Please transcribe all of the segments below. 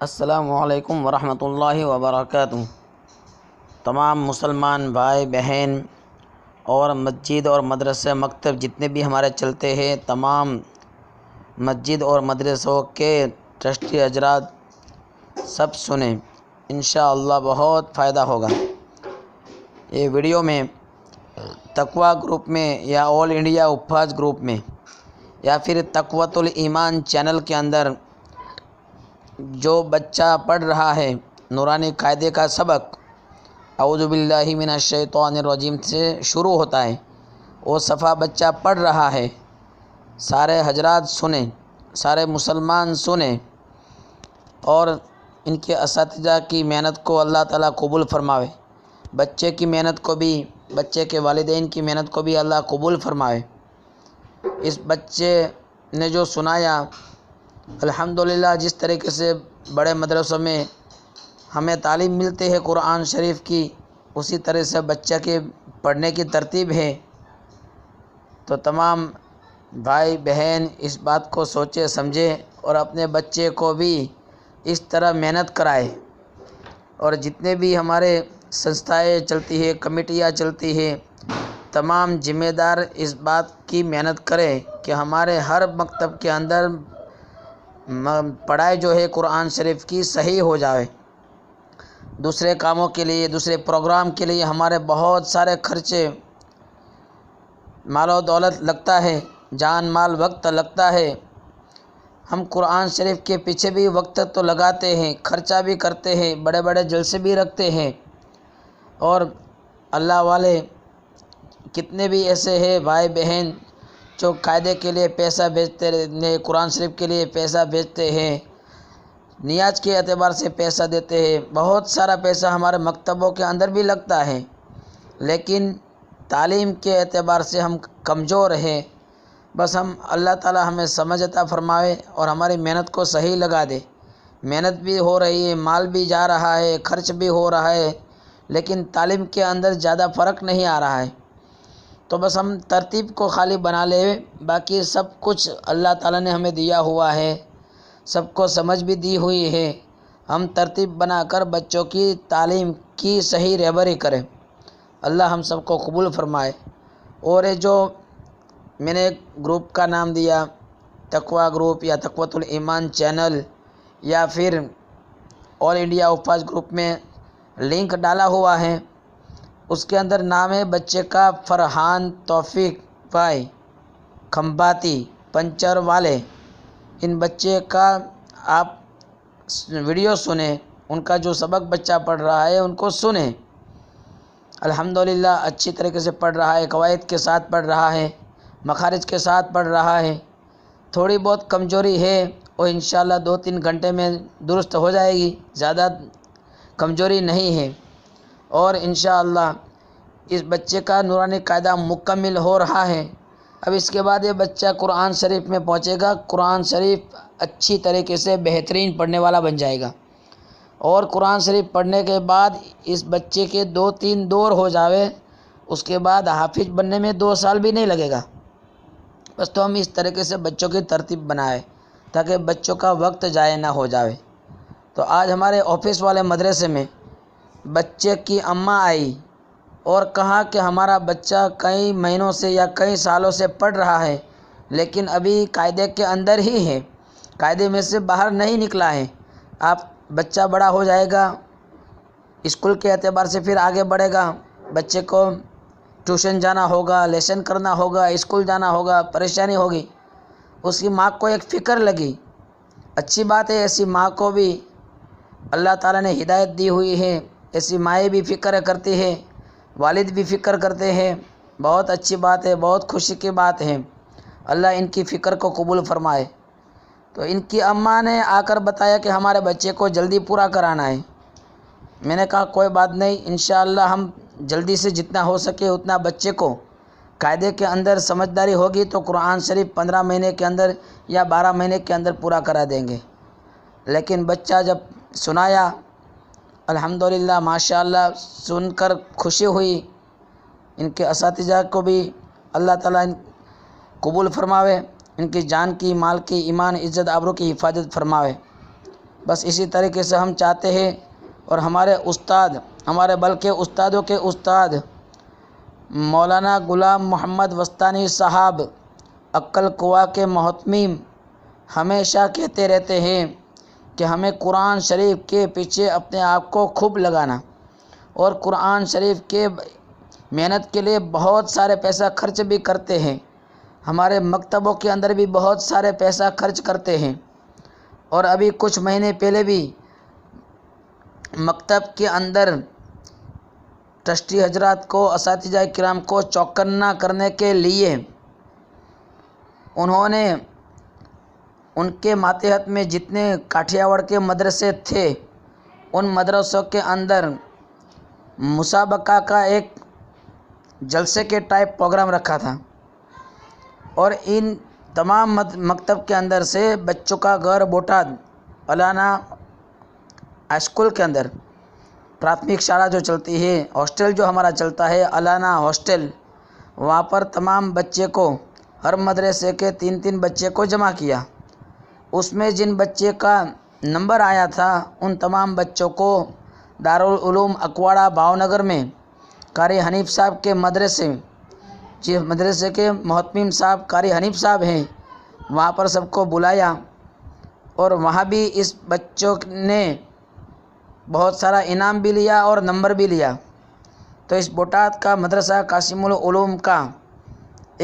السلام علیکم ورحمۃ اللہ وبرکاتہ۔ تمام مسلمان بھائی بہن اور مسجد اور مدرسے مکتب جتنے بھی ہمارے چلتے ہیں، تمام مسجد اور مدرسوں کے ٹرسٹی حضرات سب سنیں، انشاءاللہ بہت فائدہ ہوگا۔ یہ ویڈیو میں تقویٰ گروپ میں یا آل انڈیا حفاظ گروپ میں یا پھر تقویۃ الایمان چینل کے اندر جو بچہ پڑھ رہا ہے نورانی قاعدے کا سبق اعوذ باللہ من الشیطان الرجیم سے شروع ہوتا ہے، وہ صفحہ بچہ پڑھ رہا ہے، سارے حضرات سنیں، سارے مسلمان سنیں، اور ان کے اساتذہ کی محنت کو اللہ تعالیٰ قبول فرماوے، بچے کی محنت کو بھی، بچے کے والدین کی محنت کو بھی اللہ قبول فرماوے۔ اس بچے نے جو سنایا، الحمدللہ جس طریقے سے بڑے مدرسوں میں ہمیں تعلیم ملتی ہے قرآن شریف کی، اسی طرح سے بچہ کے پڑھنے کی ترتیب ہے۔ تو تمام بھائی بہن اس بات کو سوچے سمجھے اور اپنے بچے کو بھی اس طرح محنت کرائے، اور جتنے بھی ہمارے سنستھائیں چلتی ہے، کمیٹیاں چلتی ہے، تمام ذمہ دار اس بات کی محنت کرے کہ ہمارے ہر مکتب کے اندر پڑھائی جو ہے قرآن شریف کی صحیح ہو جائے۔ دوسرے کاموں کے لیے، دوسرے پروگرام کے لیے ہمارے بہت سارے خرچے، مال و دولت لگتا ہے، جان مال وقت لگتا ہے۔ ہم قرآن شریف کے پیچھے بھی وقت تو لگاتے ہیں، خرچہ بھی کرتے ہیں، بڑے بڑے جلسے بھی رکھتے ہیں، اور اللہ والے کتنے بھی ایسے ہیں بھائی بہن جو قاعدے کے لیے پیسہ بھیجتے ہیں، قرآن شریف کے لیے پیسہ بھیجتے ہیں، نیاز کے اعتبار سے پیسہ دیتے ہیں، بہت سارا پیسہ ہمارے مکتبوں کے اندر بھی لگتا ہے، لیکن تعلیم کے اعتبار سے ہم کمزور ہیں۔ بس ہم اللہ تعالی ہمیں سمجھ عطا فرمائے اور ہماری محنت کو صحیح لگا دے۔ محنت بھی ہو رہی ہے، مال بھی جا رہا ہے، خرچ بھی ہو رہا ہے، لیکن تعلیم کے اندر زیادہ فرق نہیں آ رہا ہے۔ تو بس ہم ترتیب کو خالی بنا لے، باقی سب کچھ اللہ تعالیٰ نے ہمیں دیا ہوا ہے، سب کو سمجھ بھی دی ہوئی ہے۔ ہم ترتیب بنا کر بچوں کی تعلیم کی صحیح رہبری کریں، اللہ ہم سب کو قبول فرمائے۔ اور یہ جو میں نے گروپ کا نام دیا تقویٰ گروپ یا تقویۃ الایمان چینل یا پھر آل انڈیا حفاظ گروپ میں لنک ڈالا ہوا ہے، اس کے اندر نام ہے بچے کا فرحان توفیق بھائی کھمباتی پنچر والے۔ ان بچے کا آپ ویڈیو سنیں، ان کا جو سبق بچہ پڑھ رہا ہے ان کو سنیں، الحمدللہ اچھی طریقے سے پڑھ رہا ہے، قواعد کے ساتھ پڑھ رہا ہے، مخارج کے ساتھ پڑھ رہا ہے۔ تھوڑی بہت کمزوری ہے، وہ انشاءاللہ 2-3 گھنٹے میں درست ہو جائے گی، زیادہ کمزوری نہیں ہے، اور انشاءاللہ اس بچے کا نورانی قاعدہ مکمل ہو رہا ہے۔ اب اس کے بعد یہ بچہ قرآن شریف میں پہنچے گا، قرآن شریف اچھی طریقے سے بہترین پڑھنے والا بن جائے گا، اور قرآن شریف پڑھنے کے بعد اس بچے کے 2-3 دور ہو جاوے، اس کے بعد حافظ بننے میں 2 سال بھی نہیں لگے گا۔ بس تو ہم اس طریقے سے بچوں کی ترتیب بنائیں تاکہ بچوں کا وقت ضائع نہ ہو جاوے۔ تو آج ہمارے آفس والے مدرسے میں بچے کی اماں آئی اور کہا کہ ہمارا بچہ کئی مہینوں سے یا کئی سالوں سے پڑھ رہا ہے، لیکن ابھی قاعدے کے اندر ہی ہے، قاعدے میں سے باہر نہیں نکلا ہے۔ آپ بچہ بڑا ہو جائے گا، اسکول کے اعتبار سے پھر آگے بڑھے گا، بچے کو ٹیوشن جانا ہوگا، لیسن کرنا ہوگا، اسکول جانا ہوگا، پریشانی ہوگی۔ اس کی ماں کو ایک فکر لگی، اچھی بات ہے، ایسی ماں کو بھی اللہ تعالیٰ نے ہدایت دی ہوئی ہے، ایسی مائیں بھی فکر کرتی ہے، والد بھی فکر کرتے ہیں، بہت اچھی بات ہے، بہت خوشی کی بات ہے، اللہ ان کی فکر کو قبول فرمائے۔ تو ان کی اماں نے آ کر بتایا کہ ہمارے بچے کو جلدی پورا کرانا ہے۔ میں نے کہا کوئی بات نہیں، انشاءاللہ ہم جلدی سے جتنا ہو سکے اتنا بچے کو قاعدے کے اندر سمجھداری ہوگی تو قرآن شریف 15 مہینے کے اندر یا 12 مہینے کے اندر پورا کرا دیں گے۔ لیکن بچہ جب سنایا، الحمدللہ ماشاءاللہ سن کر خوشی ہوئی، ان کے اساتذہ کو بھی اللہ تعالیٰ قبول فرماوے، ان کی جان کی، مال کی، ایمان، عزت، آبرو کی حفاظت فرماوے۔ بس اسی طریقے سے ہم چاہتے ہیں، اور ہمارے استاد، ہمارے بلکہ استادوں کے استاد مولانا غلام محمد وستانی صاحب عقل قوا کے محتمم ہمیشہ کہتے رہتے ہیں کہ ہمیں قرآن شریف کے پیچھے اپنے آپ کو خوب لگانا، اور قرآن شریف کے محنت کے لیے بہت سارے پیسہ خرچ بھی کرتے ہیں، ہمارے مکتبوں کے اندر بھی بہت سارے پیسہ خرچ کرتے ہیں۔ اور ابھی کچھ مہینے پہلے بھی مکتب کے اندر ٹرسٹی حضرات کو، اساتذہ کرام کو چوکنا کرنے کے لیے انہوں نے ان کے ماتحت میں جتنے کاٹھیاواڑ کے مدرسے تھے ان مدرسوں کے اندر مسابقہ کا ایک جلسے کے ٹائپ پروگرام رکھا تھا، اور ان تمام مکتب کے اندر سے بچوں کا گھر بوٹاد الانا ہائی اسکول کے اندر پراتھمک شالا جو چلتی ہے، ہاسٹل جو ہمارا چلتا ہے الانا ہاسٹل، وہاں پر تمام بچے کو، ہر مدرسے کے 3 بچے کو جمع کیا۔ اس میں جن بچے کا نمبر آیا تھا ان تمام بچوں کو دارالعلوم اکواڑہ بھاؤنگر میں قاری حنیف صاحب کے مدرسے کے محتمم صاحب قاری حنیف صاحب ہیں، وہاں پر سب کو بلایا، اور وہاں بھی اس بچوں نے بہت سارا انعام بھی لیا اور نمبر بھی لیا۔ تو اس بوٹاد کا مدرسہ قاسم العلوم کا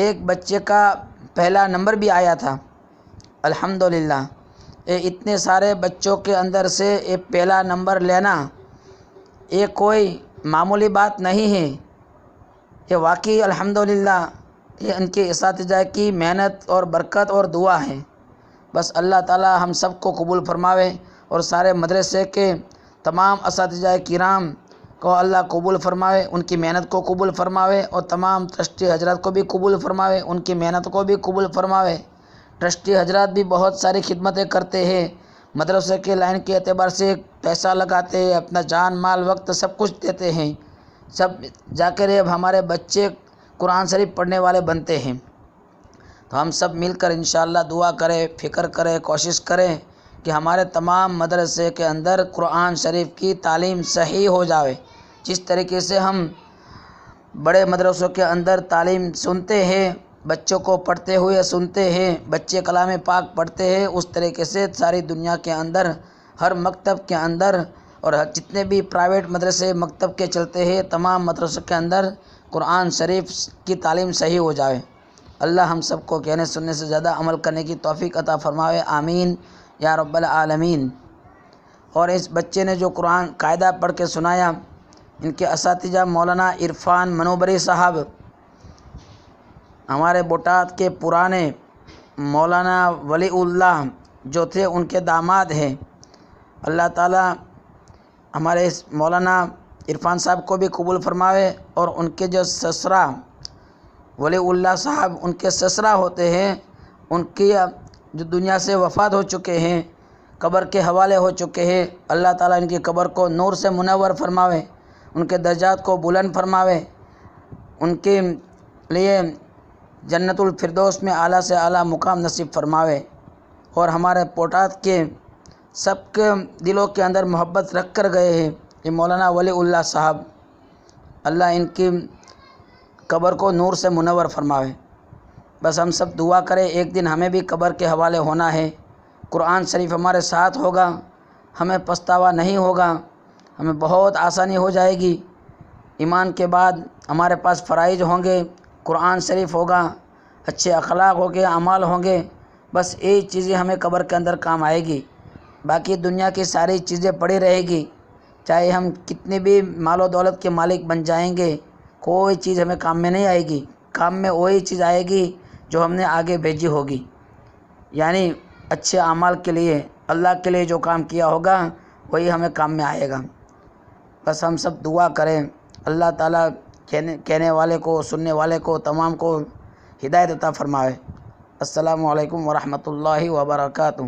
ایک بچے کا پہلا نمبر بھی آیا تھا، الحمدللہ۔ اتنے سارے بچوں کے اندر سے ایک پہلا نمبر لینا یہ کوئی معمولی بات نہیں ہے، یہ واقعی الحمدللہ یہ ان کے اساتذہ کی محنت اور برکت اور دعا ہے۔ بس اللہ تعالی ہم سب کو قبول فرماوے، اور سارے مدرسے کے تمام اساتذہ کرام کو اللہ قبول فرماوے، ان کی محنت کو قبول فرماوے، اور تمام ٹرسٹی حضرات کو بھی قبول فرماوے، ان کی محنت کو بھی قبول فرماوے۔ ٹرسٹی حضرات بھی بہت ساری خدمتیں کرتے ہیں، مدرسے کے لائن کے اعتبار سے پیسہ لگاتے ہیں، اپنا جان مال وقت سب کچھ دیتے ہیں، سب جا کر اب ہمارے بچے قرآن شریف پڑھنے والے بنتے ہیں۔ تو ہم سب مل کر انشاءاللہ دعا کریں، فکر کریں، کوشش کریں کہ ہمارے تمام مدرسے کے اندر قرآن شریف کی تعلیم صحیح ہو جاوے۔ جس طریقے سے ہم بڑے مدرسوں کے اندر تعلیم سنتے ہیں، بچوں کو پڑھتے ہوئے سنتے ہیں، بچے کلام پاک پڑھتے ہیں، اس طریقے سے ساری دنیا کے اندر ہر مکتب کے اندر، اور جتنے بھی پرائیویٹ مدرسے مکتب کے چلتے ہیں تمام مدرسوں کے اندر قرآن شریف کی تعلیم صحیح ہو جائے۔ اللہ ہم سب کو کہنے سننے سے زیادہ عمل کرنے کی توفیق عطا فرماوے، آمین یا رب العالمین۔ اور اس بچے نے جو قرآن قاعدہ پڑھ کے سنایا، ان کے اساتذہ مولانا عرفان منوبری صاحب ہمارے بوٹاد کے پرانے مولانا ولی اللہ جو تھے ان کے داماد ہیں، اللہ تعالیٰ ہمارے اس مولانا عرفان صاحب کو بھی قبول فرماوے، اور ان کے جو سسرا ولی اللہ صاحب ان کے سسرا ہوتے ہیں، ان کی جو دنیا سے وفات ہو چکے ہیں، قبر کے حوالے ہو چکے ہیں، اللہ تعالیٰ ان کی قبر کو نور سے منور فرماوے، ان کے درجات کو بلند فرماوے، ان کے لیے جنت الفردوس میں اعلیٰ سے اعلیٰ مقام نصیب فرماوے، اور ہمارے بوٹاد کے سب کے دلوں کے اندر محبت رکھ کر گئے ہیں یہ مولانا ولی اللہ صاحب، اللہ ان کی قبر کو نور سے منور فرماوے۔ بس ہم سب دعا کریں، ایک دن ہمیں بھی قبر کے حوالے ہونا ہے، قرآن شریف ہمارے ساتھ ہوگا، ہمیں پچھتاوا نہیں ہوگا، ہمیں بہت آسانی ہو جائے گی۔ ایمان کے بعد ہمارے پاس فرائض ہوں گے، قرآن شریف ہوگا، اچھے اخلاق ہوں گے، اعمال ہوں گے، بس یہی چیزیں ہمیں قبر کے اندر کام آئے گی۔ باقی دنیا کی ساری چیزیں پڑی رہے گی، چاہے ہم کتنے بھی مال و دولت کے مالک بن جائیں گے، کوئی چیز ہمیں کام میں نہیں آئے گی۔ کام میں وہی چیز آئے گی جو ہم نے آگے بھیجی ہوگی، یعنی اچھے اعمال کے لیے، اللہ کے لیے جو کام کیا ہوگا وہی ہمیں کام میں آئے گا۔ بس ہم سب دعا کریں، اللہ تعالیٰ کہنے والے کو، سننے والے کو، تمام کو ہدایت عطا فرمائے۔ السلام علیکم ورحمۃ اللہ وبرکاتہ۔